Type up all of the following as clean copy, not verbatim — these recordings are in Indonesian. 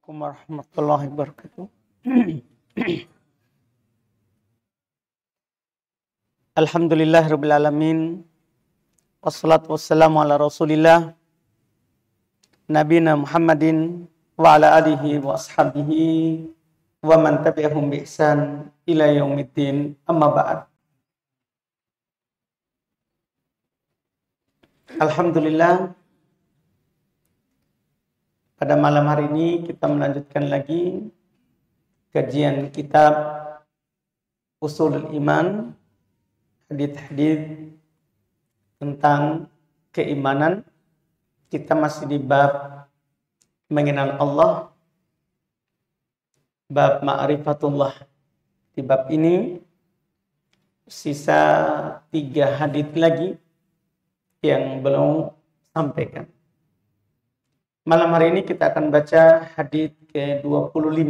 Assalamualaikum warahmatullahi wabarakatuh. Alhamdulillahirabbil alamin. Wassalatu wassalamu ala Rasulillah nabiyina Muhammadin wa ala alihi wa ashabihi wa man tabi'ahum bi ihsan ila yaumiddin. Amma ba'd. Alhamdulillah, pada malam hari ini kita melanjutkan lagi kajian kitab Ushulul Iman, hadits-hadits tentang keimanan. Kita masih di bab mengenal Allah, bab ma'rifatullah. Di bab ini sisa 3 hadits lagi yang belum sampaikan. Malam hari ini kita akan baca hadits ke-25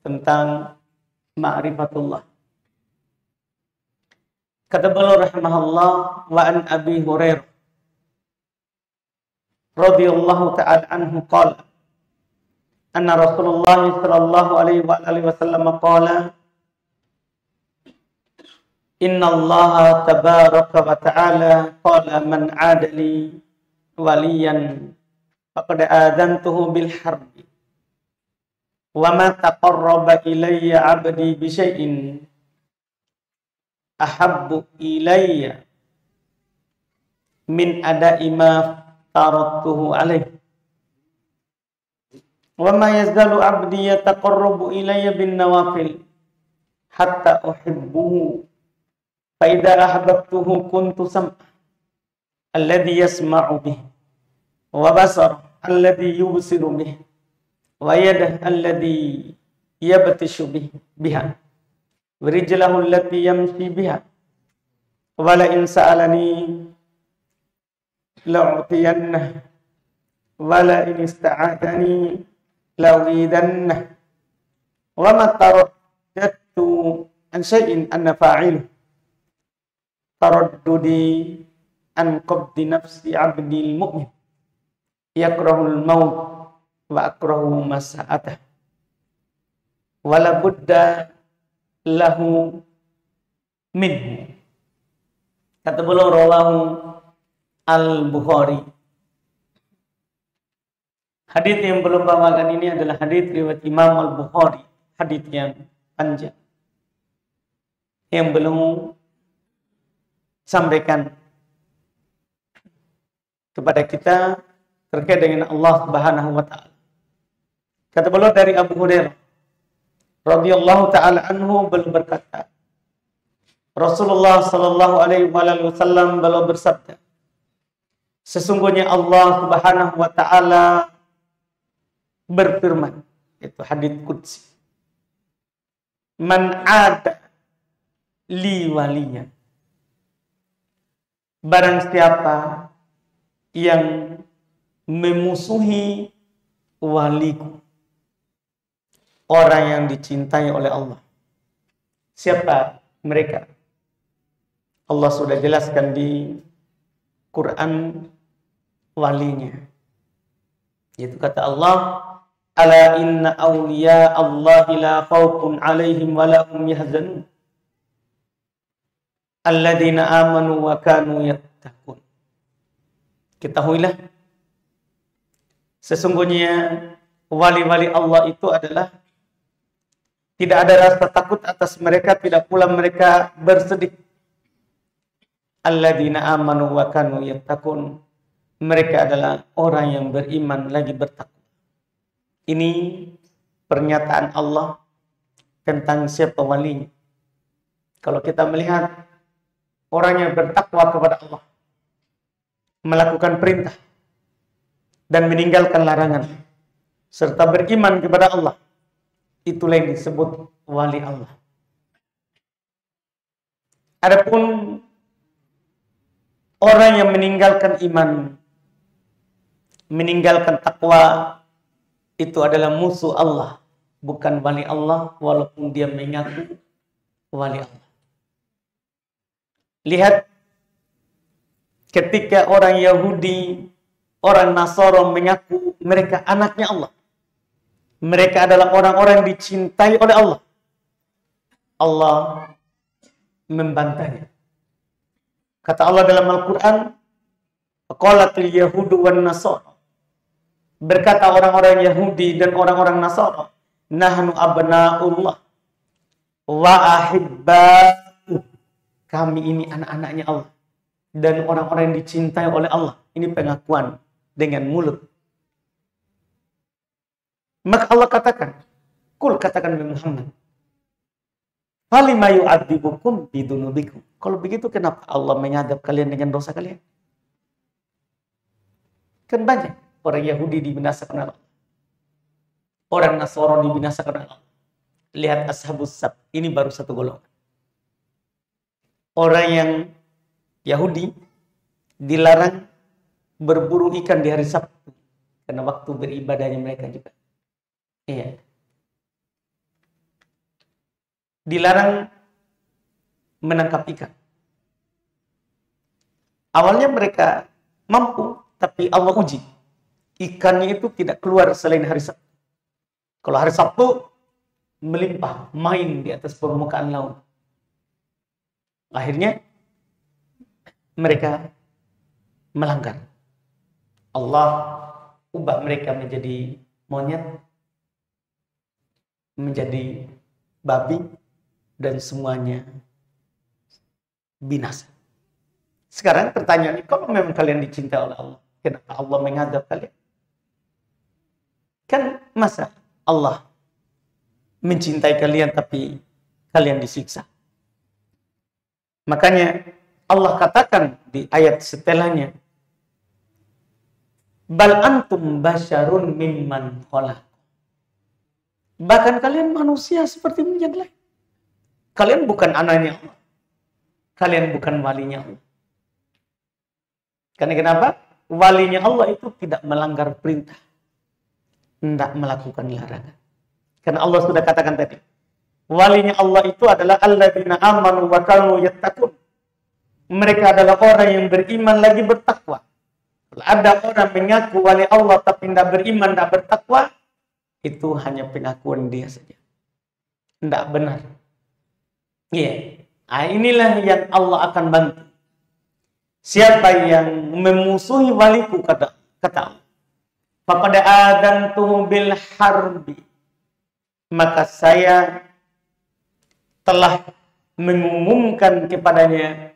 tentang ma'rifatullah. Kata beliau rahimahullah, wa an Abi Hurairah radhiyallahu ta'ala anhu qala anna Rasulullah sallallahu alaihi wa alihi wasallam qala inna Allah tabaraka wa ta'ala qala man 'adali waliyan faqad adzantuhu bil harbi wa ma taqarraba ilayya 'abdi bi syai'in ahabbu ilayya min ada'i ma tarattuhu alayhi wa ma yazalu 'abdi yataqarrabu ilayya bin nawafil hatta uhibbuhu fa idza ahbabtuhu kuntu sam'a alladhi yasma'u bihi wa basara alladhi yubsiru bihi wa yadah alladhi yabtishu biha wa rijlahu allati yamshi biha wa la in sa'alani la'utiyanna wa la in ista'adani la'uidanna wa ma taraddadtu an shay'in anna fa'ilu taraddudi an qabdi nafsi 'abdil mu'min yakrahul maut wa akrahu masa'atah wala budda lahu minhu. Kata beliau rawahu Al-Bukhari. Hadits yang belum bawakan ini adalah hadits riwayat Imam Al-Bukhari, hadits yang panjang yang belum sampaikan kepada kita terkait dengan Allah Subhanahu wa taala. Kata beliau dari Abu Hurairah radhiyallahu taala anhu, beliau berkata, Rasulullah sallallahu alaihi wasallam beliau bersabda, sesungguhnya Allah Subhanahu wa taala berfirman, itu hadits qudsi, man ada li waliyan, barang siapa yang memusuhi waliku, orang yang dicintai oleh Allah. Siapa mereka? Allah sudah jelaskan di Quran walinya. Itu kata Allah, ala inna awliya Allahi la khawfun alaihim wa la hum yahzanun alladzina amanu wa kanu yattaqun. Ketahuilah, sesungguhnya wali-wali Allah itu adalah tidak ada rasa takut atas mereka, tidak pula mereka bersedih. Alladzina amanu wa kanu yattaqun. Mereka adalah orang yang beriman lagi bertakwa. Ini pernyataan Allah tentang siapa walinya. Kalau kita melihat orang yang bertakwa kepada Allah, melakukan perintah dan meninggalkan larangan, serta beriman kepada Allah, itulah yang disebut wali Allah. Adapun orang yang meninggalkan iman, meninggalkan takwa, itu adalah musuh Allah, bukan wali Allah, walaupun dia mengaku wali Allah. Lihat, ketika orang Yahudi, orang Nasara mengaku mereka anaknya Allah, Mereka adalah orang-orang yang dicintai oleh Allah. Allah membantahnya. Kata Allah dalam Al-Quran, qalatil yahudu wan nasara. Berkata orang-orang Yahudi dan orang-orang Nasara, nahnu abna'ullah wa ahibba'uh. Kami ini anak-anaknya Allah dan orang-orang yang dicintai oleh Allah. Ini pengakuan dengan mulut. Maka Allah katakan, kul katakan Muhammad, falima yu'adzibukum bidunubikum. Kalau begitu kenapa Allah menyadap kalian dengan dosa kalian? Kan banyak orang Yahudi dibinasakan oleh Allah. Orang Nasara dibinasakan oleh Allah. Lihat Ashabus Sabt, ini baru satu golongan. Orang yang Yahudi dilarang berburu ikan di hari Sabtu karena waktu beribadahnya mereka juga. Iya. Dilarang menangkap ikan. Awalnya mereka mampu, tapi Allah uji. Ikannya itu tidak keluar selain hari Sabtu. Kalau hari Sabtu melimpah, main di atas permukaan laut. Akhirnya mereka melanggar. Allah ubah mereka menjadi monyet, menjadi babi, dan semuanya binasa. Sekarang pertanyaannya, kalau memang kalian dicintai oleh Allah, kenapa Allah mengadab kalian? Kan masa Allah mencintai kalian tapi kalian disiksa? Makanya Allah katakan di ayat setelahnya, bal antum basyarun mimman khalaq. Bahkan kalian manusia seperti yang lain. Kalian bukan anaknya Allah. Kalian bukan walinya Allah. Karena kenapa? Walinya Allah itu tidak melanggar perintah. Tidak melakukan larangan. Karena Allah sudah katakan tadi. Walinya Allah itu adalah alladzina amanu wa kanu yattaqun. Mereka adalah orang yang beriman lagi bertakwa. Kalau ada orang mengaku wali Allah tapi tidak beriman, tidak bertakwa, itu hanya pengakuan dia saja. Tidak benar. Iya. Nah, inilah yang Allah akan bantu. Siapa yang memusuhi waliku, kata Allah, faqad adantuhu bil harbi, maka saya telah mengumumkan kepadanya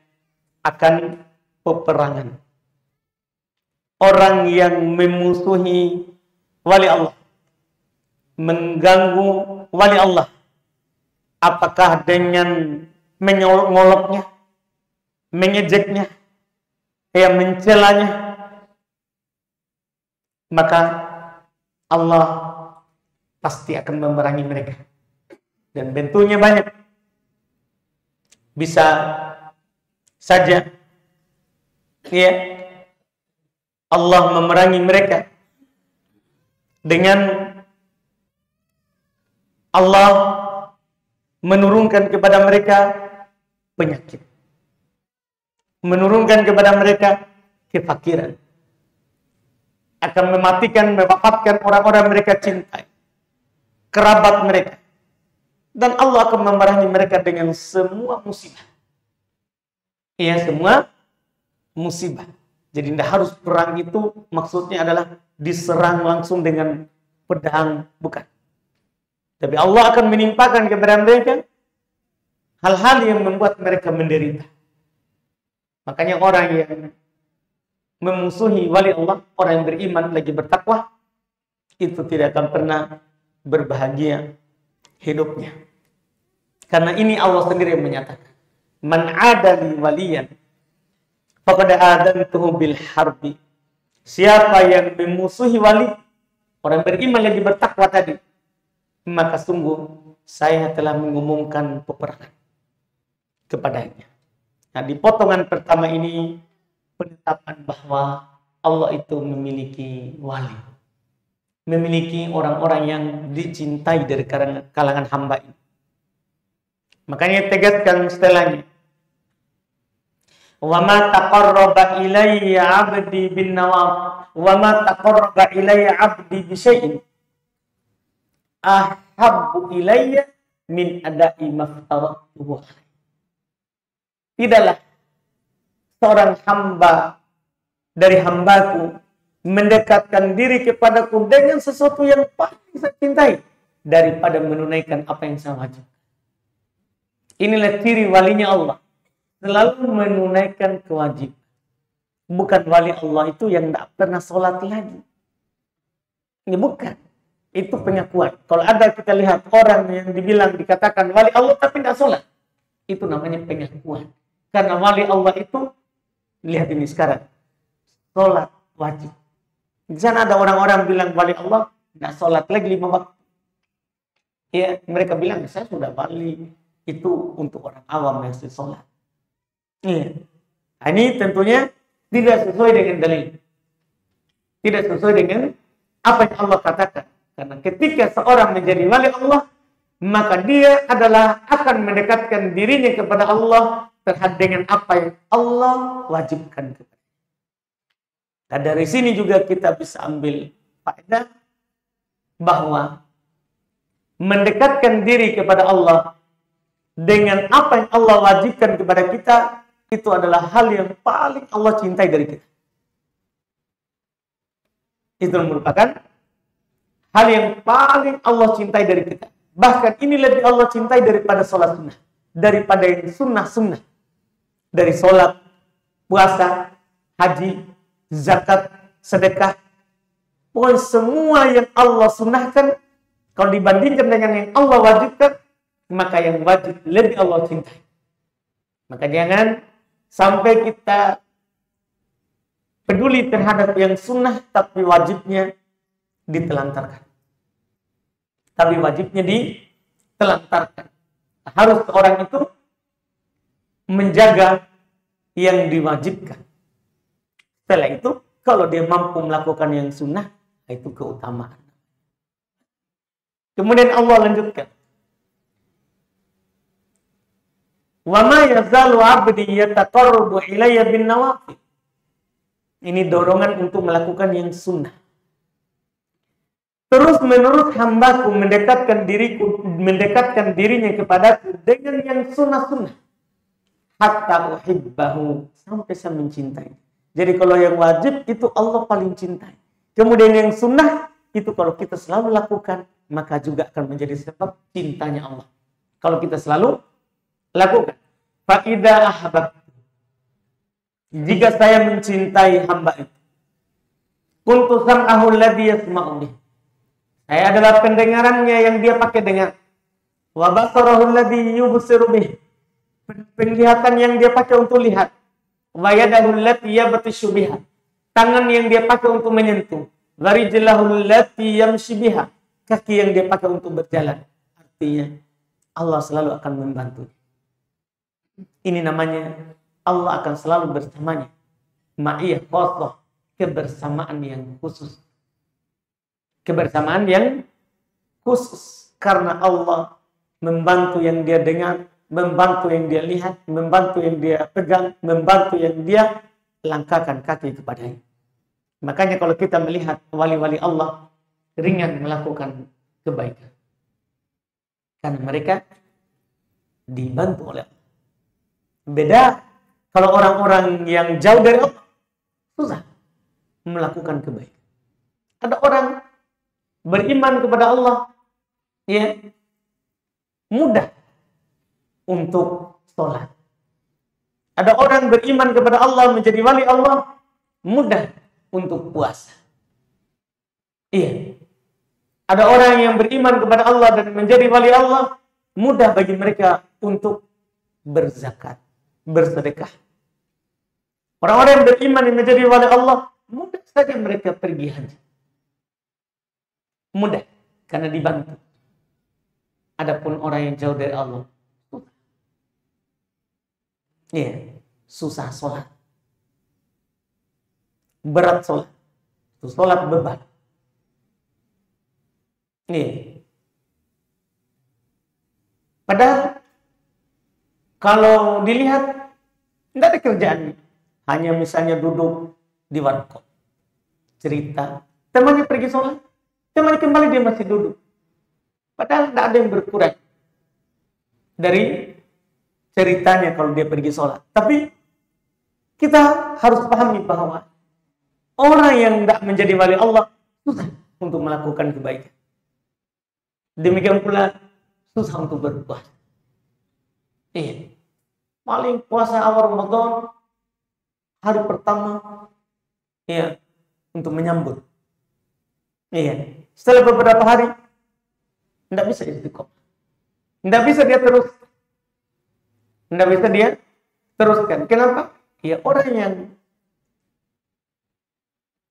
akan peperangan. Orang yang memusuhi wali Allah, mengganggu wali Allah, apakah dengan menyoloknya, mengejeknya, mencelanya, maka Allah pasti akan memerangi mereka. Dan bentuknya banyak. Bisa saja Allah memerangi mereka dengan Allah menurunkan kepada mereka penyakit, menurunkan kepada mereka kefakiran, akan mematikan, mewafatkan orang-orang mereka cintai, kerabat mereka, dan Allah akan memerangi mereka dengan semua musibah. Semua musibah. Jadi tidak harus perang itu maksudnya adalah diserang langsung dengan pedang, bukan. Tapi Allah akan menimpakan kepada mereka hal-hal yang membuat mereka menderita. Makanya orang yang memusuhi wali Allah, orang yang beriman lagi bertakwa, itu tidak akan pernah berbahagia hidupnya. Karena ini Allah sendiri yang menyatakan, man adali waliyan faqad adantuhu bil harbi. Siapa yang memusuhi wali, orang beriman lagi bertakwa tadi, maka sungguh saya telah mengumumkan peperangan kepadanya. Nah, di potongan pertama ini penetapan bahwa Allah itu memiliki wali, memiliki orang-orang yang dicintai dari kalangan hamba ini. Makanya tegaskan setelahnya, wa ma taqarraba ilayya 'abdi bin nawaf wa ma taqarraba ilayya 'abdi bi syai'in ahabbu ilayya min ada'i maftaratuhu. Tidaklah seorang hamba dari hambaku mendekatkan diri kepadaku dengan sesuatu yang paling saya cintai daripada menunaikan apa yang saya wajib. Inilah ciri walinya Allah, selalu menunaikan kewajiban. Bukan wali Allah itu yang tidak pernah sholat lagi. Ini bukan. Itu pengakuan. Kalau ada kita lihat orang yang dibilang dikatakan wali Allah tapi tidak sholat, itu namanya pengakuan. Karena wali Allah itu, lihat ini sekarang, sholat wajib. Di sana ada orang-orang bilang wali Allah tidak sholat lagi 5 waktu. Ya, mereka bilang saya sudah wali, itu untuk orang awam yang sholat. Ya. Ini tentunya tidak sesuai dengan dalil. Tidak sesuai dengan apa yang Allah katakan. Karena ketika seorang menjadi wali Allah, maka dia adalah akan mendekatkan dirinya kepada Allah terhadap dengan apa yang Allah wajibkan kepada. Dan dari sini juga kita bisa ambil faedah bahwa mendekatkan diri kepada Allah dengan apa yang Allah wajibkan kepada kita, itu adalah hal yang paling Allah cintai dari kita. Itu merupakan hal yang paling Allah cintai dari kita. Bahkan ini lebih Allah cintai daripada sholat sunnah. Daripada yang sunnah-sunnah. Dari sholat, puasa, haji, zakat, sedekah. Pokoknya semua yang Allah sunnahkan, kalau dibandingkan dengan yang Allah wajibkan, maka yang wajib lebih Allah cintai. Maka jangan sampai kita peduli terhadap yang sunnah, tapi wajibnya ditelantarkan. Tapi wajibnya ditelantarkan. Harus orang itu menjaga yang diwajibkan. Setelah itu, kalau dia mampu melakukan yang sunnah, itu keutamaan. Kemudian Allah lanjutkan. Wa ma yazalu 'abdi yataqarrabu ilayya bin nawafil. Ini dorongan untuk melakukan yang sunnah. Terus menerus hambaku mendekatkan dirinya kepadaku dengan yang sunnah-sunnah. Hatta uhibbahu, sampai saya mencintai. Jadi kalau yang wajib itu Allah paling cintai. Kemudian yang sunnah itu kalau kita selalu lakukan, maka juga akan menjadi sebab cintanya Allah. Kalau kita selalu lakukan. Fa idza ahbabtu, jika saya mencintai hamba itu, kuntu sam'ahu alladhi yasma'u bih, saya adalah pendengarannya yang dia pakai dengar. Wa basarahu alladhi yubsiru bih, penglihatan yang dia pakai untuk lihat. Wa yadahu allati yabtishu biha, tangan yang dia pakai untuk menyentuh. Wa rijlahu allati yamshi biha, kaki yang dia pakai untuk berjalan. Artinya Allah selalu akan membantu. Ini namanya Allah akan selalu bersamanya. Ma'iyah khosoh, kebersamaan yang khusus. Kebersamaan yang khusus. Karena Allah membantu yang dia dengar, membantu yang dia lihat, membantu yang dia pegang, membantu yang dia langkahkan kaki kepadanya. Makanya kalau kita melihat wali-wali Allah, ringan melakukan kebaikan. Karena mereka dibantu oleh Allah. Beda kalau orang-orang yang jauh dari Allah, susah melakukan kebaikan. Ada orang beriman kepada Allah, ya, mudah untuk sholat. Ada orang beriman kepada Allah, menjadi wali Allah, mudah untuk puasa. Iya. Ada orang yang beriman kepada Allah dan menjadi wali Allah, mudah bagi mereka untuk berzakat, bersedekah. Orang-orang yang beriman yang menjadi wali Allah, mudah saja mereka pergi haji. Mudah, karena dibantu. Adapun orang yang jauh dari Allah, iya, susah sholat. Berat sholat. Itu sholat beban. Iya. Padahal kalau dilihat tidak ada kerjaan, hanya misalnya duduk di warkop, cerita, temannya pergi sholat, temannya kembali dia masih duduk. Padahal tidak ada yang berkurang dari ceritanya kalau dia pergi sholat. Tapi kita harus pahami bahwa orang yang tidak menjadi wali Allah susah untuk melakukan kebaikan. Demikian pula susah untuk berpuasa. Iya. Paling puasa awal Ramadan hari pertama, iya, untuk menyambut. Iya. Setelah beberapa hari tidak bisa istiqomah. Tidak bisa dia terus. Tidak bisa dia teruskan. Kenapa? Ya orang yang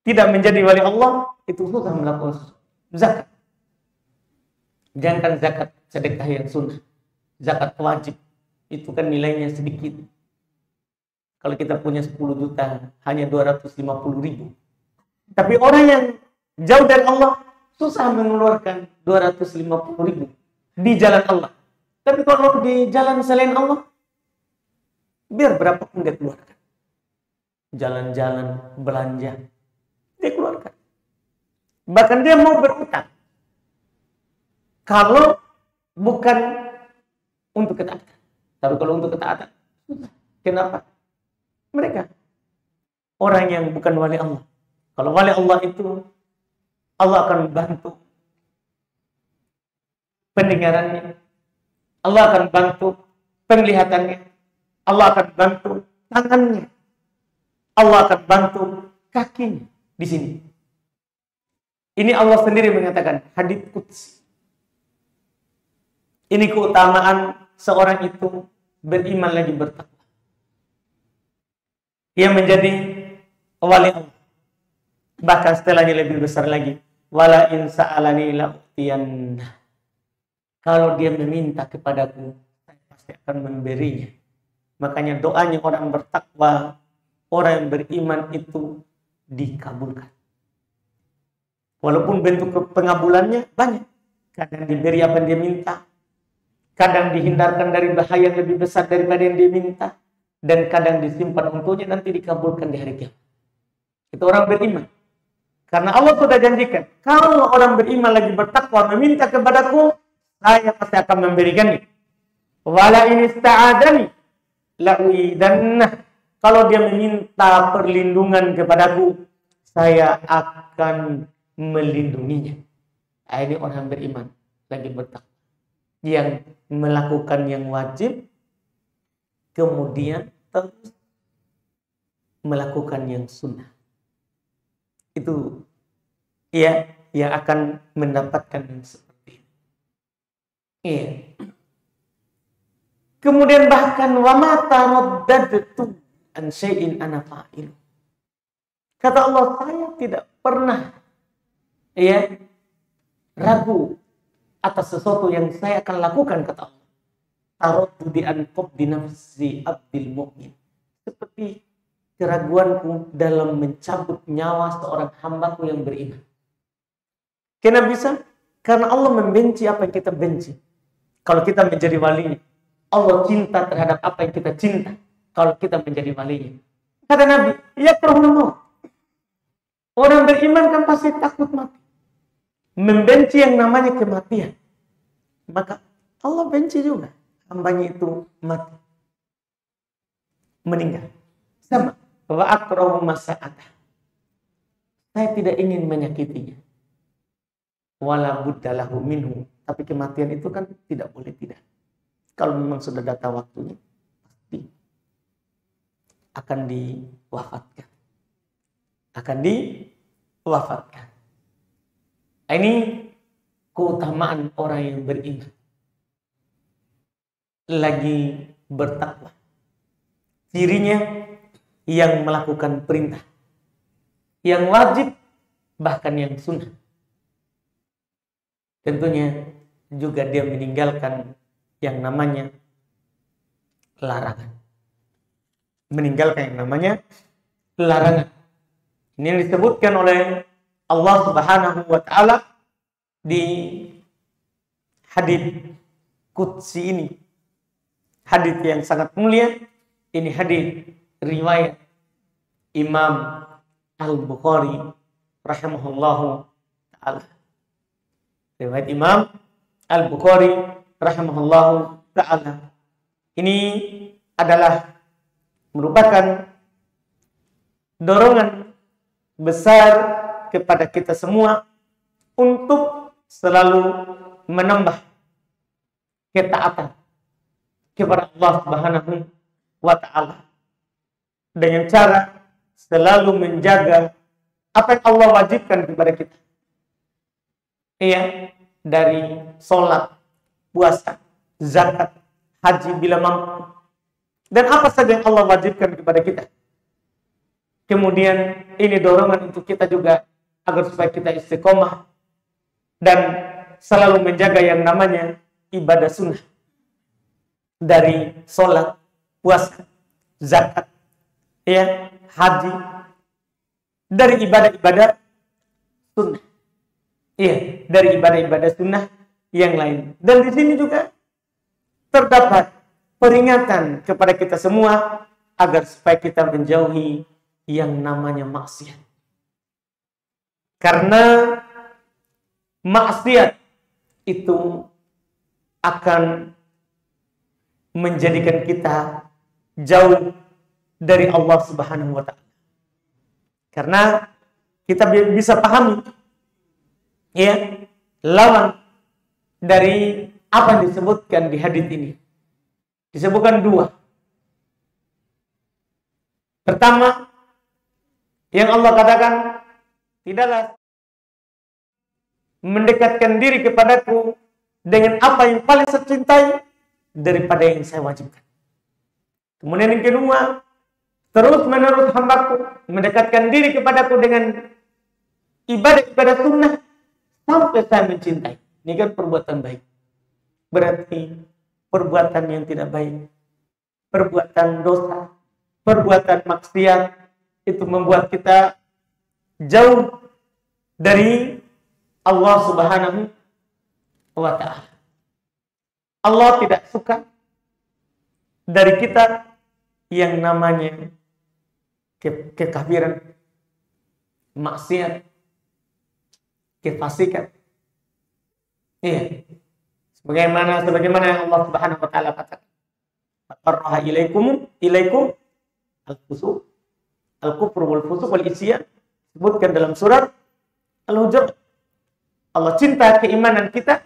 tidak menjadi wali Allah itu susah melakukan zakat. Jangankan zakat sedekah yang sunnah, zakat wajib itu kan nilainya sedikit. Kalau kita punya 10 juta hanya 250.000. Tapi orang yang jauh dari Allah susah mengeluarkan 250.000 di jalan Allah. Tapi kalau di jalan selain Allah, biar berapapun dia keluarkan. Jalan-jalan, belanja, dia keluarkan. Bahkan dia mau berutang. Kalau bukan untuk ketaatan. Tapi kalau untuk ketaatan, kenapa? Mereka orang yang bukan wali Allah. Kalau wali Allah itu, Allah akan bantu pendengarannya, Allah akan bantu penglihatannya, Allah akan bantu tangannya, Allah akan bantu kakinya di sini. Ini Allah sendiri mengatakan hadits qudsi. Ini keutamaan seorang itu beriman lagi bertakwa. Dia menjadi wali Allah. Bahkan setelahnya lebih besar lagi. Wala in sa'alani la'utiyanna. Kalau dia meminta kepadaku, saya pasti akan memberinya. Makanya doanya orang bertakwa, orang yang beriman itu dikabulkan. Walaupun bentuk pengabulannya banyak. Kadang diberi apa yang dia minta. Kadang dihindarkan dari bahaya yang lebih besar daripada yang dia minta. Dan kadang disimpan untuknya nanti dikabulkan di hari kiamat. Itu orang beriman. Karena Allah sudah janjikan, kalau orang beriman lagi bertakwa meminta kepadaku, saya pasti akan memberikannya. Wala in ista'adani la'uidanna. Kalau dia meminta perlindungan kepadaku, saya akan melindunginya. Ini orang beriman lagi bertakwa. Yang melakukan yang wajib, kemudian terus melakukan yang sunnah. Itu ya yang akan mendapatkan yang seperti ini. Iya. Kemudian bahkan wa ma taraddadtu an syai'in ana fa'ilu. Kata Allah, saya tidak pernah ya ragu atas sesuatu yang saya akan lakukan, kata Allah. Taraddu di anqab di nafsi abdil mu'min. Seperti keraguanku dalam mencabut nyawa seorang hambaku yang beriman. Kenapa bisa? Karena Allah membenci apa yang kita benci. Kalau kita menjadi walinya, Allah cinta terhadap apa yang kita cinta. Kalau kita menjadi walinya, kata Nabi, ya perlu. Orang beriman kan pasti takut mati, membenci yang namanya kematian. Maka Allah benci juga hambanya itu mati, meninggal. Sama. Wa akrahu masa'atah. Saya tidak ingin menyakitinya. Wala buddalahu minhu. Tapi kematian itu kan tidak boleh tidak. Kalau memang sudah datang waktunya, pasti akan diwafatkan. Akan diwafatkan. Ini keutamaan orang yang beriman. Lagi bertakwa. Cirinya yang melakukan perintah, yang wajib, bahkan yang sunnah. Tentunya juga dia meninggalkan yang namanya larangan. Meninggalkan yang namanya larangan. Ini yang disebutkan oleh Allah Subhanahu wa Ta'ala di hadits qudsi ini. Hadits yang sangat mulia. Ini hadits riwayat Imam Al-Bukhari rahimahullahu ta'ala. Riwayat Imam Al-Bukhari rahimahullahu ta'ala. Ini adalah merupakan dorongan besar kepada kita semua untuk selalu menambah ketaatan kepada Allah Subhanahu wa ta'ala dengan cara selalu menjaga apa yang Allah wajibkan kepada kita. Iya, dari sholat, puasa, zakat, haji bila mampu, dan apa saja yang Allah wajibkan kepada kita. Kemudian ini dorongan untuk kita juga agar supaya kita istiqomah dan selalu menjaga yang namanya ibadah sunnah. Dari sholat, puasa, zakat, ya, haji, dari ibadah-ibadah sunnah. Iya, dari ibadah-ibadah sunnah yang lain. Dan di sini juga terdapat peringatan kepada kita semua agar supaya kita menjauhi yang namanya maksiat. Karena maksiat itu akan menjadikan kita jauh dari Allah Subhanahu wa ta'ala. Karena kita bisa pahami ya, lawan dari apa yang disebutkan di hadits ini. Disebutkan dua. Pertama, yang Allah katakan, tidaklah mendekatkan diri kepadaku dengan apa yang paling saya cintai daripada yang saya wajibkan. Kemudian yang kedua, terus menerus hambaku mendekatkan diri kepadaku dengan ibadah-ibadah sunnah sampai saya mencintai. Ini kan perbuatan baik. Berarti perbuatan yang tidak baik, perbuatan dosa, perbuatan maksiat itu membuat kita jauh dari Allah Subhanahu wa ta'ala. Allah tidak suka dari kita yang namanya kekafiran, maksiat, kefasikan. Iya. Sebagaimana yang Allah Subhanahu wa ta'ala katakan. Faqarraha ilaikum al-fusuq, al-kufru wal fusuq wal isyan. Sebutkan dalam surat Al-Hujurat. Allah cinta keimanan kita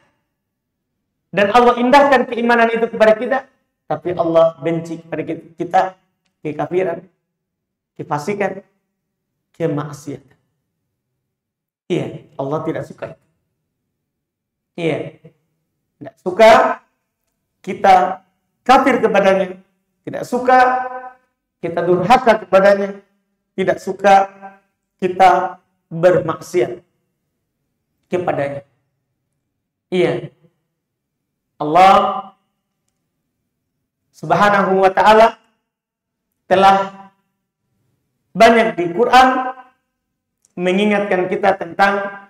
dan Allah indahkan keimanan itu kepada kita, tapi Allah benci kepada kita kekafiran, kefasikan, kemaksiatan. Iya, Allah tidak suka itu. Iya, tidak suka kita kafir kepadanya, tidak suka kita durhaka kepadanya, tidak suka kita bermaksiat kepadanya. Iya, Allah Subhanahu wa ta'ala telah banyak di Quran mengingatkan kita tentang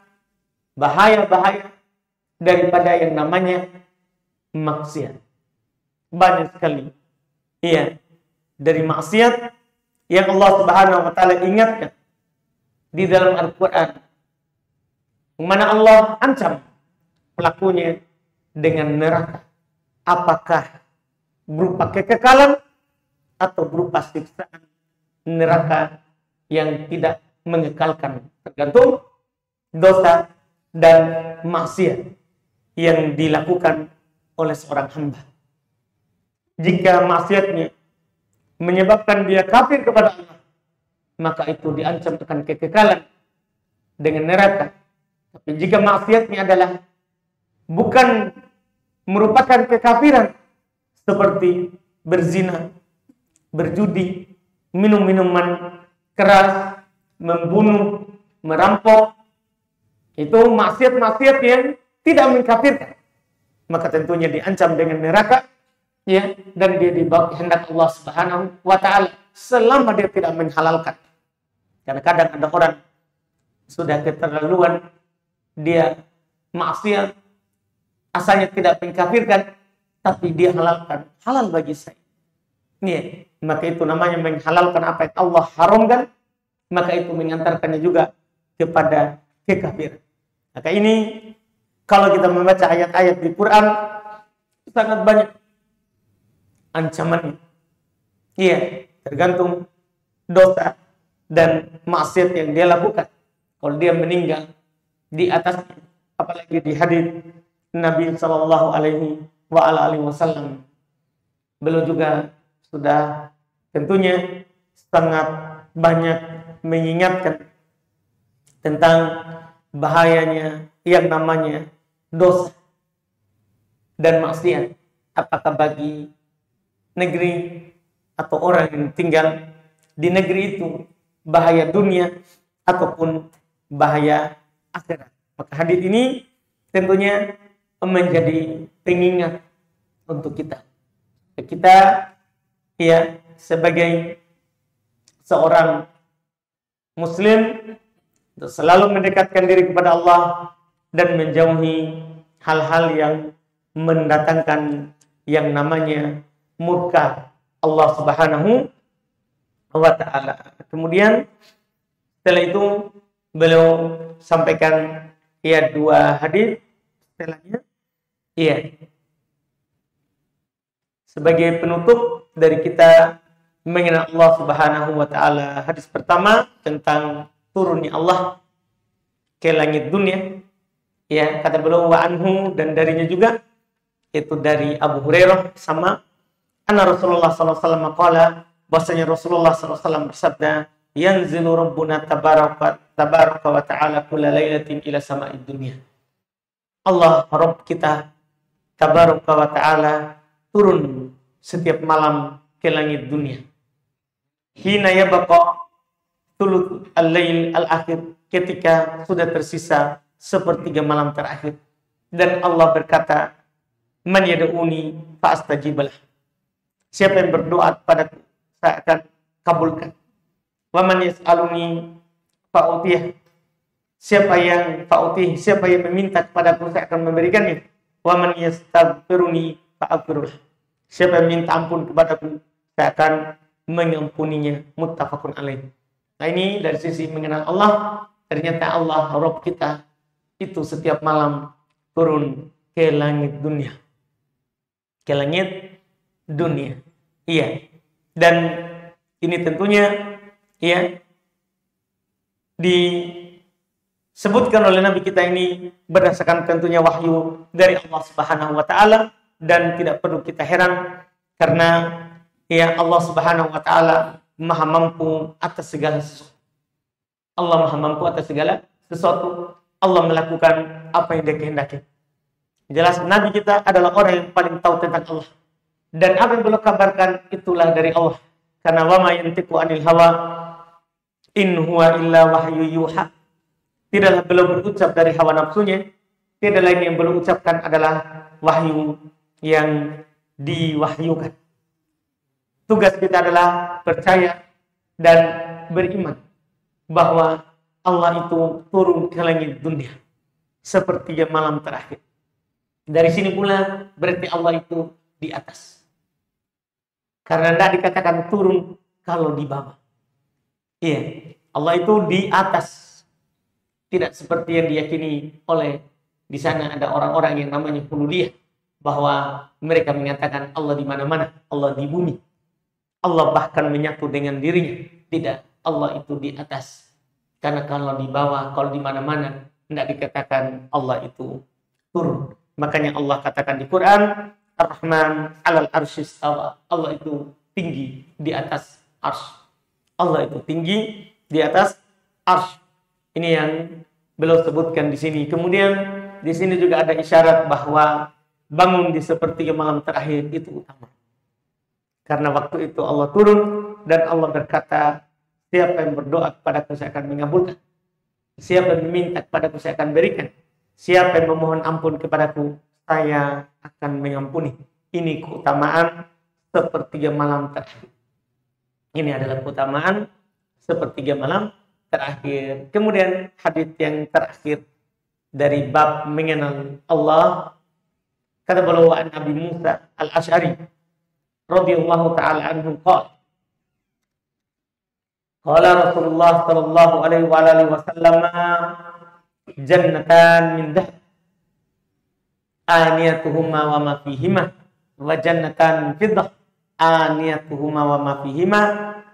bahaya-bahaya daripada yang namanya maksiat. Banyak sekali. Iya, dari maksiat yang Allah Subhanahu wa ta'ala ingatkan di dalam Al-Quran, mana Allah ancam pelakunya dengan neraka. Apakah berupa kekekalan atau berupa siksaan neraka yang tidak mengekalkan, tergantung dosa dan maksiat yang dilakukan oleh seorang hamba. Jika maksiatnya menyebabkan dia kafir kepada Allah, maka itu diancam akan kekekalan dengan neraka. Tapi jika maksiatnya adalah bukan merupakan kekafiran seperti berzina, berjudi, minum minuman keras, membunuh, merampok, itu maksiat-maksiat yang tidak mengkafirkan, maka tentunya diancam dengan neraka, ya, dan dia dibawa kehendak Allah Subhanahu wa ta'ala selama dia tidak menghalalkan. Karena kadang ada orang sudah keterlaluan, dia maksiat, asalnya tidak mengkafirkan, tapi dia halalkan, halal bagi saya. Ya, maka itu namanya menghalalkan apa yang Allah haramkan, maka itu mengantarkannya juga kepada kekafiran. Maka ini Kalau kita membaca ayat-ayat di Quran, sangat banyak ancamannya. Iya, tergantung dosa dan maksiat yang dia lakukan. Kalau dia meninggal di atasnya, apalagi di hadis Nabi Shallallahu Alaihi Wasallam, beliau juga sudah tentunya sangat banyak mengingatkan tentang bahayanya yang namanya dosa dan maksiat, apakah bagi negeri atau orang yang tinggal di negeri itu, bahaya dunia ataupun bahaya akhirat. Maka hadis ini tentunya menjadi pengingat untuk kita. Kita ya sebagai seorang muslim selalu mendekatkan diri kepada Allah dan menjauhi hal-hal yang mendatangkan yang namanya murka Allah Subhanahu wa ta'ala. Kemudian setelah itu beliau sampaikan ya dua hadis setelahnya. Iya. Sebagai penutup dari kita mengenal Allah Subhanahu wa ta'ala. Hadis pertama tentang turunnya Allah ke langit dunia. Ya, kata beliau wa anhu, dan darinya juga itu dari Abu Hurairah sama anna Rasulullah sallallahu alaihi wasallam qala, bahwasanya Rasulullah sallallahu alaihi wasallam bersabda, yanzilu rabbuna tabaraka wa ta'ala kulla lailatin ila sama'id dunya. Allah Rabb kita tabaraka wa ta'ala turun setiap malam ke langit dunia. Hina yabqa thuluth al-lail al-akhir, ketika sudah tersisa sepertiga malam terakhir, dan Allah berkata, man yad'uni fa astajibalah. Siapa yang berdoa padaku, saya akan kabulkan. Wa man yas'aluni fa utiyah. Siapa yang meminta kepadaku, saya akan memberikannya. Wa man yastaghfiruni fa aghfirlah. Siapa yang minta ampun kepadaku, saya akan mengampuninya. Muttafaqun alaih. Nah, ini dari sisi mengenal Allah. Ternyata Allah Rabb kita itu setiap malam turun ke langit dunia. Ke langit dunia. Iya. Dan ini tentunya ya disebutkan oleh Nabi kita ini berdasarkan tentunya wahyu dari Allah Subhanahu wa taala, dan tidak perlu kita heran karena ya Allah Subhanahu wa taala Maha mampu atas segala sesuatu. Allah Maha mampu atas segala sesuatu. Allah melakukan apa yang Dia kehendaki. Jelas Nabi kita adalah orang yang paling tahu tentang Allah. Dan apa yang beliau kabarkan itulah dari Allah. Karena wa ma yantiqu anil hawa in huwa illa wahyu yuha. Tidaklah beliau berucap dari hawa nafsunya. Tidak lain yang beliau ucapkan adalah wahyu yang diwahyukan. Tugas kita adalah percaya dan beriman bahwa Allah itu turun ke langit dunia sepertiga malam terakhir. Dari sini pula berarti Allah itu di atas. Karena tidak dikatakan turun kalau di bawah. Iya, Allah itu di atas. Tidak seperti yang diyakini oleh di sana ada orang-orang yang namanya hululiyah, bahwa mereka mengatakan Allah di mana-mana, Allah di bumi. Allah bahkan menyatu dengan dirinya. Tidak, Allah itu di atas. Karena kalau di bawah, kalau di mana-mana, tidak dikatakan Allah itu turun. Makanya Allah katakan di Quran, Ar-Rahman 'alal arsy istawa. Allah itu tinggi di atas arsy. Allah itu tinggi di atas arsy. Ini yang beliau sebutkan di sini. Kemudian di sini juga ada isyarat bahwa bangun di sepertiga malam terakhir itu utama. Karena waktu itu Allah turun dan Allah berkata, siapa yang berdoa kepadaku saya akan mengabulkan. Siapa yang meminta kepadaku saya akan berikan. Siapa yang memohon ampun kepadaku saya akan mengampuni. Ini keutamaan sepertiga malam terakhir. Ini adalah keutamaan sepertiga malam terakhir. Kemudian hadis yang terakhir dari bab mengenal Allah, kata beliau an Abi Musa Al-Asy'ari radhiyallahu taala anhu qala Rasulullah sallallahu alaihi wa alihi wasallam jannatan min dhahab aniyatuhuma wa ma fihima wa jannatan fiddah aniyatuhuma wa ma fihima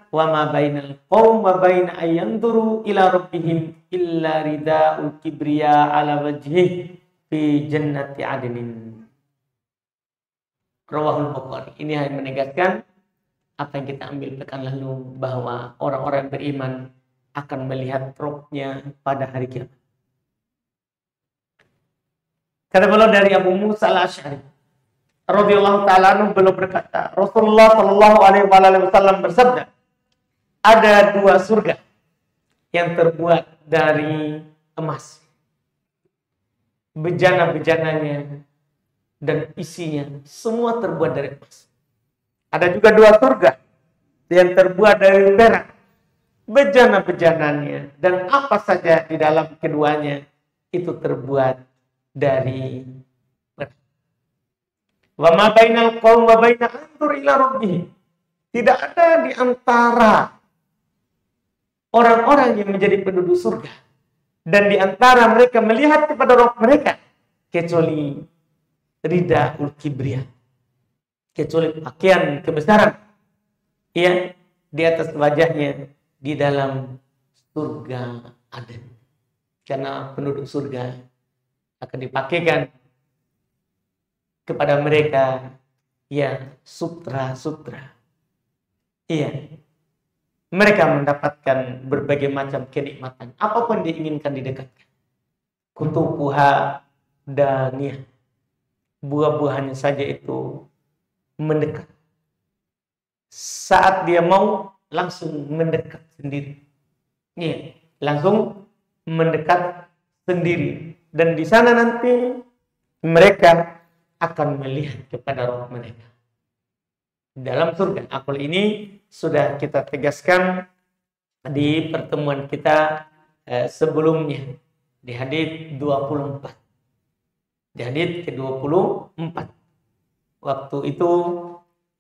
wa ma bainal qaum wa baina ayyanduru ila rabbihim illa rida'ul kibriya ala wajhihi fi jannati adnin. Rawahul Bukhari. Ini hanya menegaskan apa yang kita ambil pekan lalu, bahwa orang-orang yang beriman akan melihat Rabb-nya pada hari kiamat. Kata beliau dari Abu Musa al-Asy'ari radhiyallahu ta'ala anhu, beliau berkata, Rasulullah sallallahu alaihi wasallam bersabda, ada dua surga yang terbuat dari emas, bejana-bejananya dan isinya semua terbuat dari emas. Ada juga dua surga yang terbuat dari perak, bejana-bejananya dan apa saja di dalam keduanya itu terbuat dari perak. Wa ma bainal qaum wa baina anzur ila rabbih. Tidak ada di antara orang-orang yang menjadi penduduk surga dan di antara mereka melihat kepada Rabb mereka kecuali ridaul kibriya, kecuali pakaian kebesaran ya di atas wajahnya di dalam surga Aden. Karena penduduk surga akan dipakaikan kepada mereka ya sutra-sutra. Iya. Mereka mendapatkan berbagai macam kenikmatan, apapun diinginkan didekatkan. Kutubuha daniyah. Buah-buahannya saja itu mendekat. Saat dia mau langsung mendekat sendiri. Iya, langsung mendekat sendiri. Dan di sana nanti mereka akan melihat kepada Rabb mereka. Dalam surga. Akal ini sudah kita tegaskan di pertemuan kita sebelumnya di hadits 24. Di hadits ke-24. Waktu itu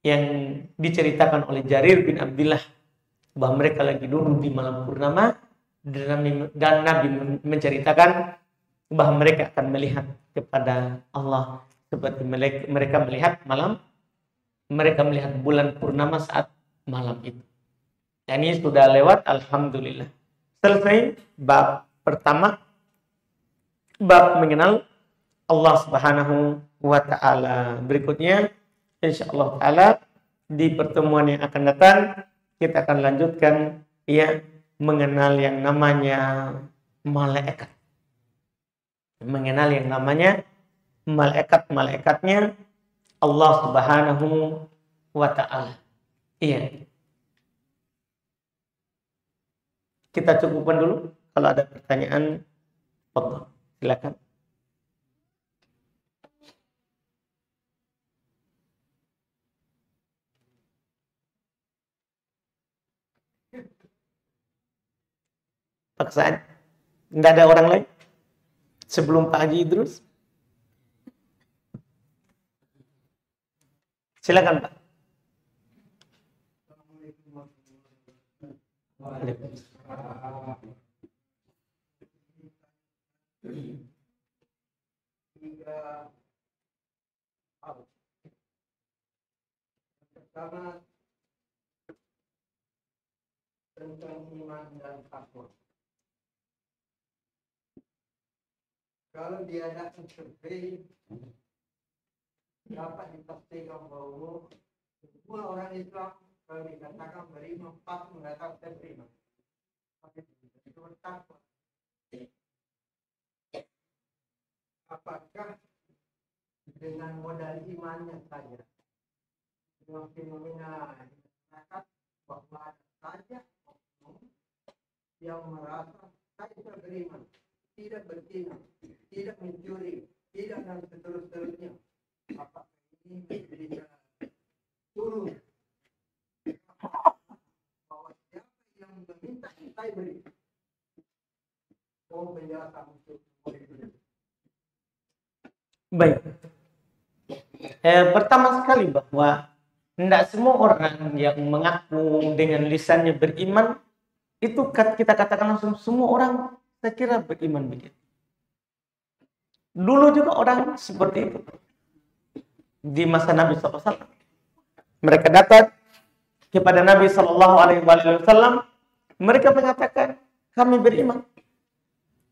yang diceritakan oleh Jarir bin Abdullah bahwa mereka lagi duduk di malam purnama dan Nabi menceritakan bahwa mereka akan melihat kepada Allah seperti mereka melihat bulan purnama saat malam itu. Dan ini sudah lewat, alhamdulillah. Selesai bab pertama, bab mengenal Allah Subhanahu wa ta'ala. Berikutnya insyaallah ta'ala di pertemuan yang akan datang kita akan lanjutkan ya mengenal yang namanya malaikat. Mengenal yang namanya malaikat-malaikatnya Allah Subhanahu wa ta'ala. Iya. Kita cukupkan dulu. Kalau ada pertanyaan, silakan. Paksaan. Tidak ada orang lain? Sebelum Pak Haji Idrus? Silakan Pak. Pertama tentang iman dan takwa. Kalau diadakan survei dapat dipastikan bahwa semua orang Islam kalau dikatakan beriman pasti mengatakan beriman. Tapi itu bertakwa. Apakah dengan modal imannya saja dengan fenomena masyarakat bahwa ada saja oknum yang merasa saya sudah beriman, tidak berzina, tidak mencuri, tidak dan seterusnya. Apakah ini bisa turun bahwa siapa yang meminta saya beri penjelasan untuk beri. Baik. Pertama sekali bahwa tidak semua orang yang mengaku dengan lisannya beriman itu kita katakan langsung semua orang saya kira beriman begitu. Dulu juga orang seperti itu. Di masa Nabi SAW. Mereka datang kepada Nabi SAW. Mereka mengatakan, kami beriman.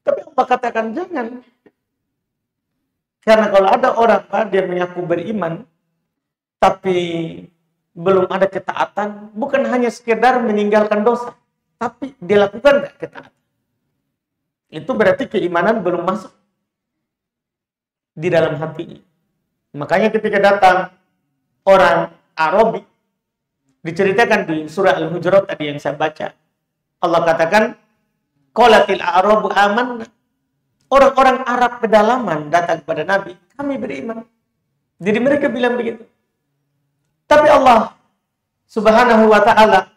Tapi Allah katakan, jangan. Karena kalau ada orang, dia mengaku beriman, tapi belum ada ketaatan, bukan hanya sekedar meninggalkan dosa, tapi dia lakukan nggak ketaatan. Itu berarti keimanan belum masuk di dalam hatinya. Makanya ketika datang orang Arabi, diceritakan di surah Al-Hujurat tadi yang saya baca, Allah katakan, qalatil a'rabu amanna. Orang-orang Arab pedalaman datang kepada Nabi, kami beriman. Jadi mereka bilang begitu. Tapi Allah Subhanahu wa ta'ala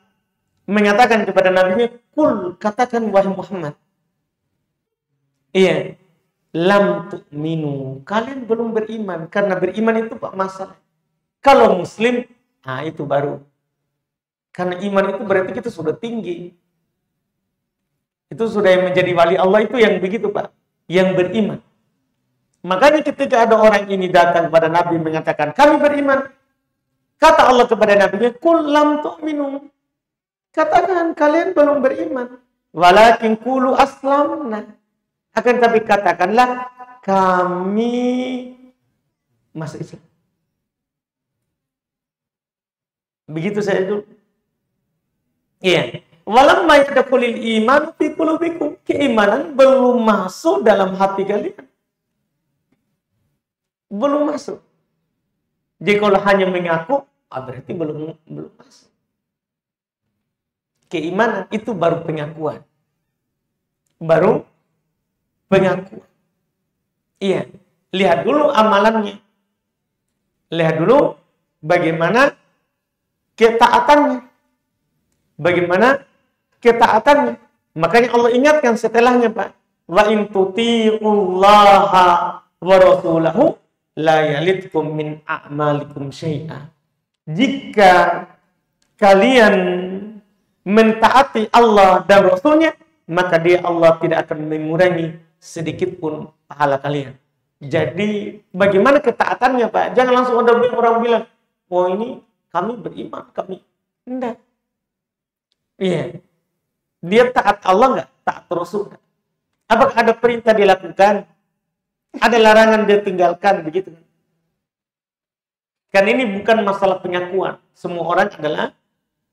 mengatakan kepada Nabi-Nya, kul, katakan wahai Muhammad, iya, lam tu'minu, kalian belum beriman. Karena beriman itu Pak masalah. Kalau muslim, itu baru. Karena iman itu berarti kita sudah tinggi. Itu sudah yang menjadi wali Allah, itu yang begitu Pak, yang beriman. Makanya ketika ada orang ini datang kepada Nabi mengatakan, kami beriman. Kata Allah kepada Nabi-Nya, kul lam tu'minu. Katakan kalian belum beriman. Walakin qulu aslamna. Akan tapi katakanlah kami masuk Islam. Begitu saya dulu. Iya. Walamma yadkhulul iman fi qulubikum. Keimanan belum masuk dalam hati kalian. Belum masuk. Jadi kalau hanya mengaku, berarti belum masuk. Keimanan itu baru pengakuan. Baru pengakuan. Iya. Lihat dulu amalannya. Lihat dulu bagaimana ketaatannya. Bagaimana ketaatannya. Makanya Allah ingatkan setelahnya Pak. Wa in tuti'ullaha wa rasulahu la yalitkum min a'malikum syai'a. Jika kalian mentaati Allah dan Rasulnya, maka dia Allah tidak akan mengurangi sedikit pun pahala kalian. Jadi bagaimana ketaatannya Pak? Jangan langsung ada orang bilang, oh ini kami beriman, kami. Enggak. Iya. Dia taat Allah enggak? Taat Rasul enggak? Apakah ada perintah dilakukan? Ada larangan dia tinggalkan, begitu. Kan ini bukan masalah pengakuan. Semua orang adalah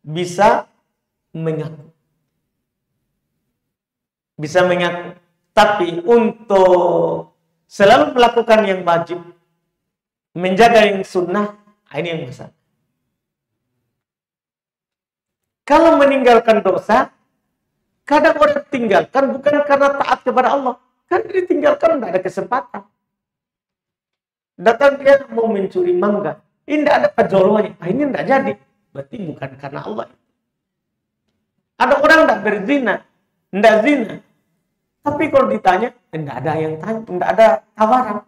bisa mengaku. Bisa mengaku. Tapi untuk selalu melakukan yang wajib, menjaga yang sunnah, ini yang masalah. Kalau meninggalkan dosa, kadang orang tinggalkan bukan karena taat kepada Allah. Kan ditinggalkan, tidak ada kesempatan. Datang dia mau mencuri mangga. Ini tidak ada pajolonya. Ini tidak jadi. Berarti bukan karena Allah. Ada orang tidak berzina. Tidak zina. Tapi kalau ditanya, tidak ada yang tanya. Tidak ada tawaran.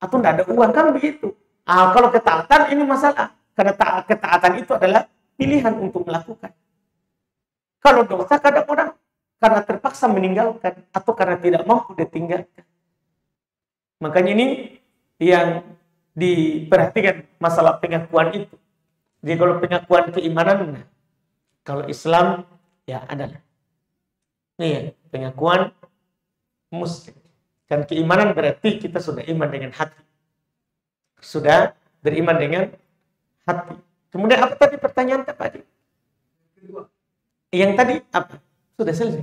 Atau tidak ada uang. Kan begitu. Kalau ketaatan ini masalah. Karena ketaatan itu adalah pilihan untuk melakukan. Kalau dosa kadang orang karena terpaksa meninggalkan. Atau karena tidak mampu ditinggalkan. Makanya ini yang diperhatikan masalah pengakuan itu. Jadi kalau pengakuan keimanan, kalau Islam ya adalah iya, pengakuan muslim. Dan keimanan berarti kita sudah iman dengan hati. Sudah beriman dengan hati. Kemudian apa tadi pertanyaan Pak Haji? Kedua. Yang tadi apa? Sudah selesai.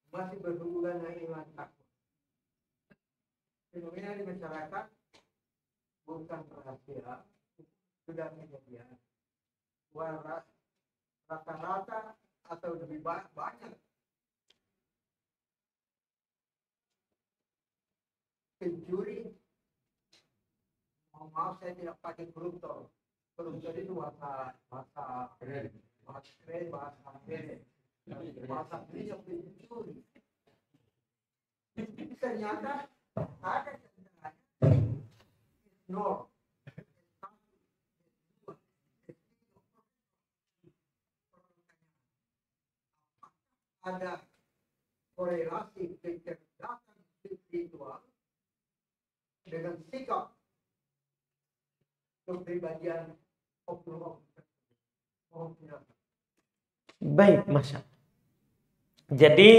Masih berhubungan dengan iman takwa. Fenomena di masyarakat bukan rahasia, sudah kejadian. Rata-rata atau lebih banyak pencuri. Maaf saya tidak pakai koruptor. Koruptor itu bahasa keren, bahasa pencuri. Ternyata ada no ada korelasi kecerdasan spiritual dengan sikap kepribadian oknum-oknum tersebut. Baik, Masya Allah. Jadi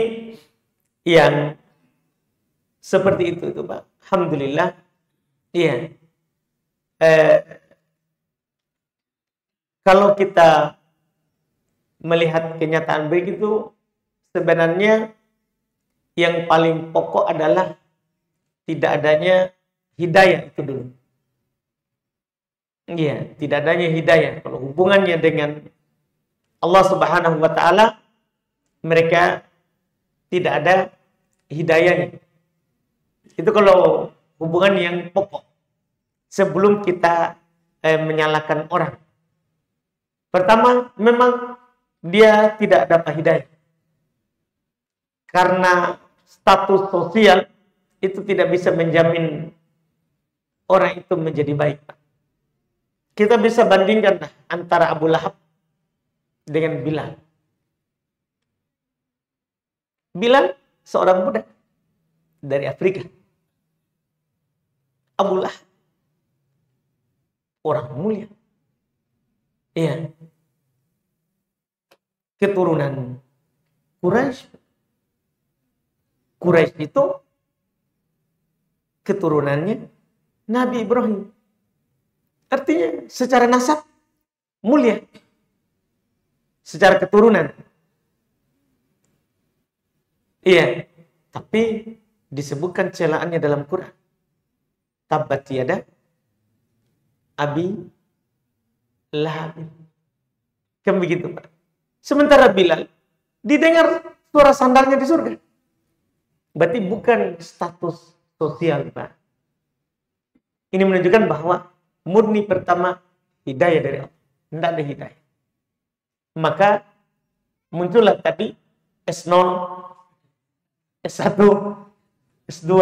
yang seperti itu Pak. Alhamdulillah. Iya. Kalau kita melihat kenyataan begitu, sebenarnya yang paling pokok adalah tidak adanya hidayah itu dulu. Iya, tidak adanya hidayah. Kalau hubungannya dengan Allah Subhanahu wa taala, mereka tidak ada hidayahnya. Itu kalau hubungan yang pokok. Sebelum kita menyalahkan orang. Pertama, memang dia tidak dapat hidayah. Karena status sosial itu tidak bisa menjamin orang itu menjadi baik. Kita bisa bandingkan antara Abu Lahab dengan Bilal. Bilal seorang budak dari Afrika. Abu Lahab orang mulia. Iya. Keturunan Quraisy. Quraisy itu keturunannya Nabi Ibrahim. Artinya secara nasab mulia. Secara keturunan. Iya. Tapi disebutkan celaannya dalam Quran. Tabbat yada Abi Lahab. Kan begitu, Pak. Sementara Bilal didengar suara sandalnya di surga. Berarti bukan status sosial, Pak. Ini menunjukkan bahwa murni pertama hidayah dari Allah. Tidak ada hidayah. Maka muncullah tadi S0, S1, S2,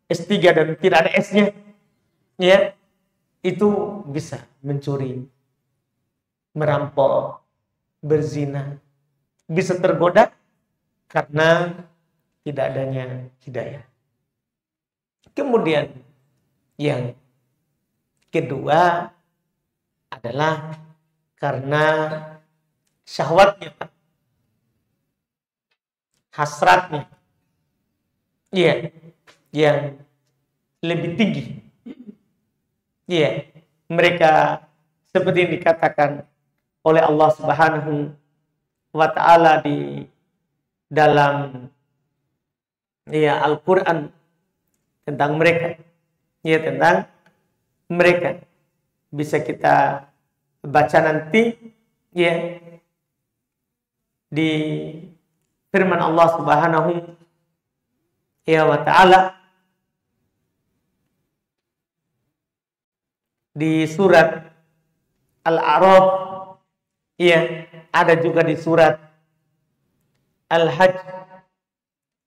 S3 dan tidak ada S-nya. Ya. Itu bisa mencuri, merampok, berzina, bisa tergoda karena tidak adanya hidayah. Kemudian yang kedua adalah karena syahwatnya, hasratnya, iya, yang lebih tinggi. Iya, mereka seperti yang dikatakan oleh Allah Subhanahu wa taala di dalam Al-Qur'an tentang mereka. Ya, tentang mereka. Bisa kita baca nanti ya di firman Allah Subhanahu wa taala di surat Al-A'raf, ya, ada juga di surat Al-Hajj,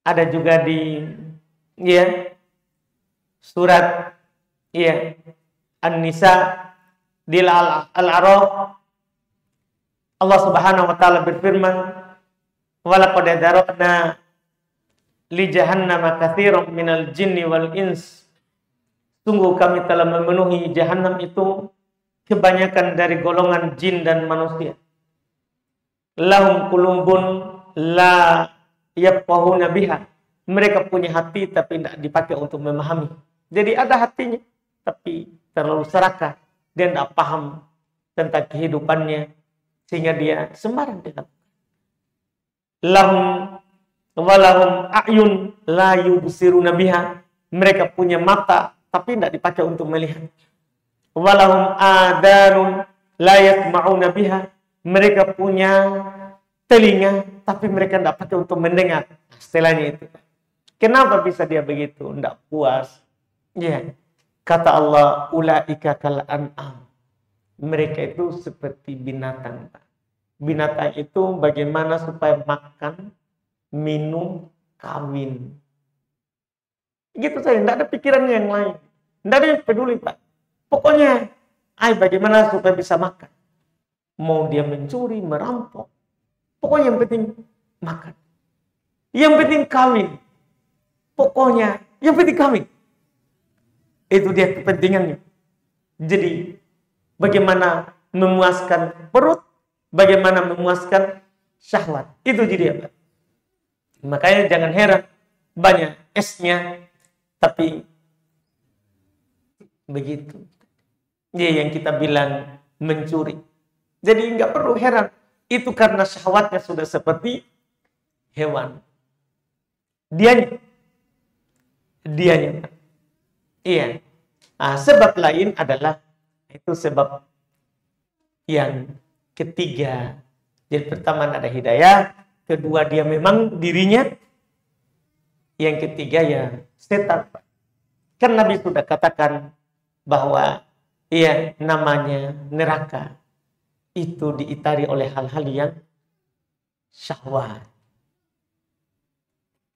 ada juga di surat An-Nisa. Di Al-A'raf Allah Subhanahu wa taala berfirman, "Wa laqad darabna li jahannama katsiran minal jinni wal ins." Sungguh kami telah memenuhi Jahannam itu kebanyakan dari golongan jin dan manusia. Lahum qulubun la yafqahuna biha. Mereka punya hati tapi tidak dipakai untuk memahami. Jadi ada hatinya tapi terlalu serakah. Dia tidak paham tentang kehidupannya sehingga dia sembarang dengan. Lahum walahum a'yun la yubsiruna biha. Mereka punya mata tapi tidak dipakai untuk melihat. Walahum adanun la yasma'una biha. Mereka punya telinga tapi mereka tidak pakai untuk mendengar. Setelahnya itu. Kenapa bisa dia begitu? Tidak puas. Ya. Kata Allah, ulaika kal an'am. Mereka itu seperti binatang. Binatang itu bagaimana supaya makan, minum, kawin. Gitu saja, tidak ada pikiran yang lain. Tidak ada yang peduli, Pak. Pokoknya, bagaimana supaya bisa makan. Mau dia mencuri, merampok. Pokoknya yang penting, makan. Yang penting kawin. Pokoknya yang penting kawin. Itu dia kepentingannya. Jadi bagaimana memuaskan perut, bagaimana memuaskan syahwat. Itu jadi apa? Makanya jangan heran banyak esnya, tapi begitu. Dia yang kita bilang mencuri. Jadi nggak perlu heran. Itu karena syahwatnya sudah seperti hewan. Dianya. Iya. Nah, sebab lain adalah itu sebab yang ketiga. Jadi pertama ada hidayah, kedua dia memang dirinya, yang ketiga ya setan. Kan Nabi sudah katakan bahwa ya namanya neraka itu diitari oleh hal-hal yang syahwat.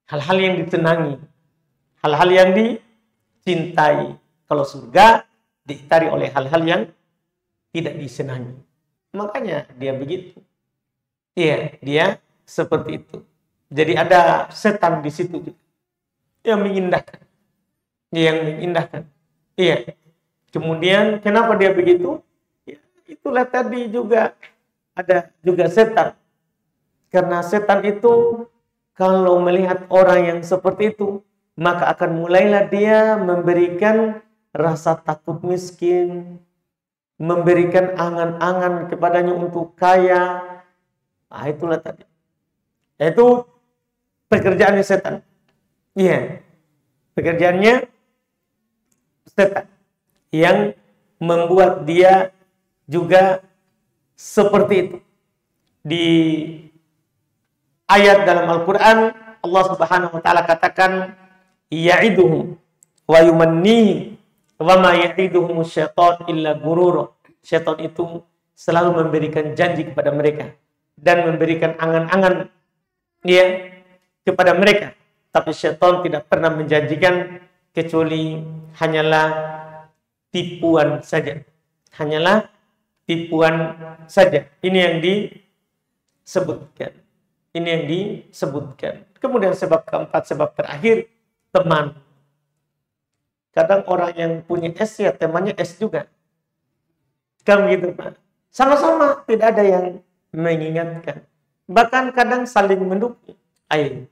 Hal-hal yang disenangi, hal-hal yang dicintai. Kalau surga diitari oleh hal-hal yang tidak disenangi. Makanya dia begitu. Iya, dia seperti itu. Jadi ada setan di situ yang mengindahkan. Yang mengindahkan. Iya. Kemudian kenapa dia begitu? Ya, itulah tadi juga ada juga setan. Karena setan itu kalau melihat orang yang seperti itu, maka akan mulailah dia memberikan rasa takut miskin, memberikan angan-angan kepadanya untuk kaya. Nah, itulah tadi. Itu pekerjaannya setan. Iya. Pekerjaannya setan yang membuat dia juga seperti itu. Di ayat dalam Al-Quran, Allah Subhanahu wa Ta'ala katakan, ya'iduhum wa yumannihim wa ma ya'iduhum syaitan illa gurur. Syaitan itu selalu memberikan janji kepada mereka dan memberikan angan-angan ya kepada mereka, tapi syaitan tidak pernah menjanjikan kecuali hanyalah tipuan saja. Hanyalah tipuan saja. Ini yang disebutkan. Ini yang disebutkan. Kemudian sebab keempat, sebab terakhir, teman. Kadang orang yang punya es ya temannya es juga. Kan begitu, Pak. Sama-sama tidak ada yang mengingatkan. Bahkan kadang saling mendukung. Ayo,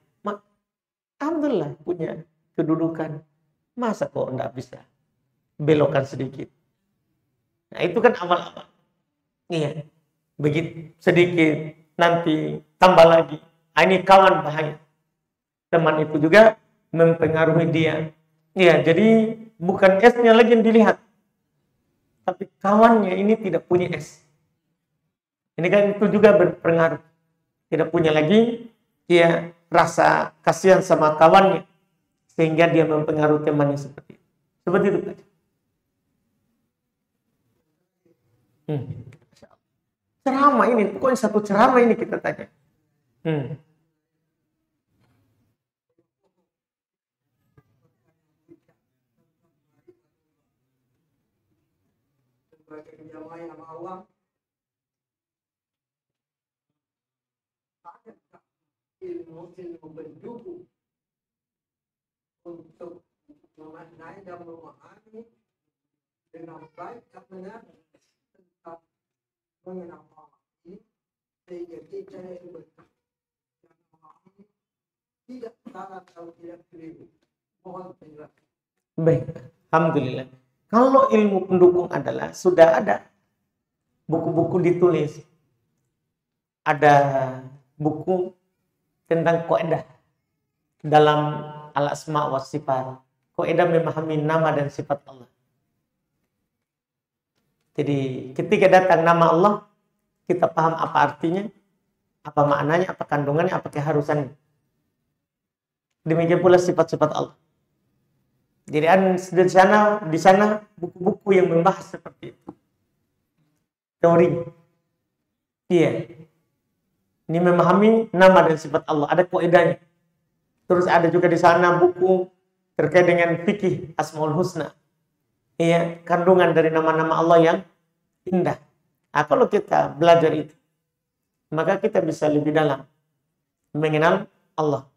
alhamdulillah punya kedudukan. Masa kok enggak bisa belokkan sedikit? Nah, itu kan awal-awal. Iya. Begitu sedikit nanti tambah lagi. Nah, ini kawan bahaya. Teman itu juga mempengaruhi dia. Iya, jadi bukan esnya lagi yang dilihat. Tapi kawannya ini tidak punya es. Ini kan itu juga berpengaruh. Tidak punya lagi dia rasa kasihan sama kawannya. Sehingga dia mempengaruhi temannya seperti itu. Seperti itu. Ceramah ini, pokoknya satu ceramah ini kita tanya. Sebagai jamaah yang awam, ada ilmu mendukung untuk memaknai dan memahami dengan baik dan benar tentang mengenal Allah ini, sehingga kita yang memahami tidak salah atau tidak keliru. Mohon penjelasan. Baik, alhamdulillah. Kalau ilmu pendukung adalah sudah ada buku-buku ditulis, ada buku tentang kaidah dalam al-asma wa sifat, kaidah memahami nama dan sifat Allah. Jadi ketika datang nama Allah, kita paham apa artinya, apa maknanya, apa kandungannya, apa keharusannya. Demikian pula sifat-sifat Allah. Jadi di sana buku-buku yang membahas seperti itu. Teori. Iya. Ini memahami nama dan sifat Allah, ada kaidahnya. Terus ada juga di sana buku terkait dengan fikih Asmaul Husna. Iya, kandungan dari nama-nama Allah yang indah. Nah, kalau kita belajar itu, maka kita bisa lebih dalam mengenal Allah.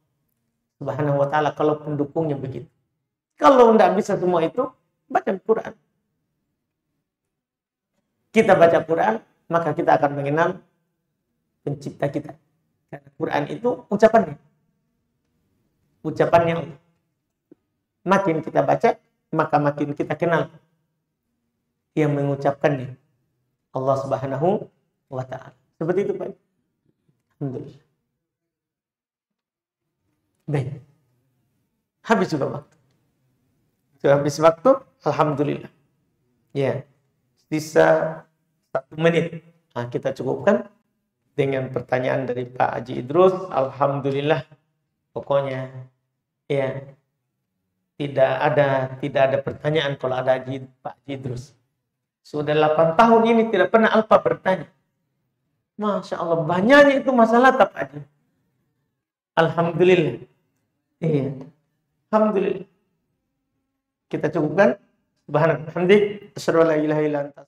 Subhanahu wa ta'ala kalau pendukungnya begitu. Kalau tidak bisa semua itu, baca Quran. Kita baca Quran, maka kita akan mengenal pencipta kita. Karena Quran itu ucapannya. Ucapannya Allah. Makin kita baca, maka makin kita kenal yang mengucapkannya. Allah Subhanahu wa ta'ala. Seperti itu, Pak. Alhamdulillah. Baik. Habis juga waktu. Sudah habis waktu, alhamdulillah. Ya. Sisa 1 menit. Nah, kita cukupkan dengan pertanyaan dari Pak Haji Idrus. Alhamdulillah. Pokoknya ya tidak ada pertanyaan kalau ada Pak Haji Idrus. Sudah 8 tahun ini tidak pernah Alfa bertanya. Masya Allah, banyaknya itu masalah Pak Haji. Alhamdulillah. Iya. Alhamdulillah. Kita cukupkan. Subhanallah. Asyhadu an la ilaha illa anta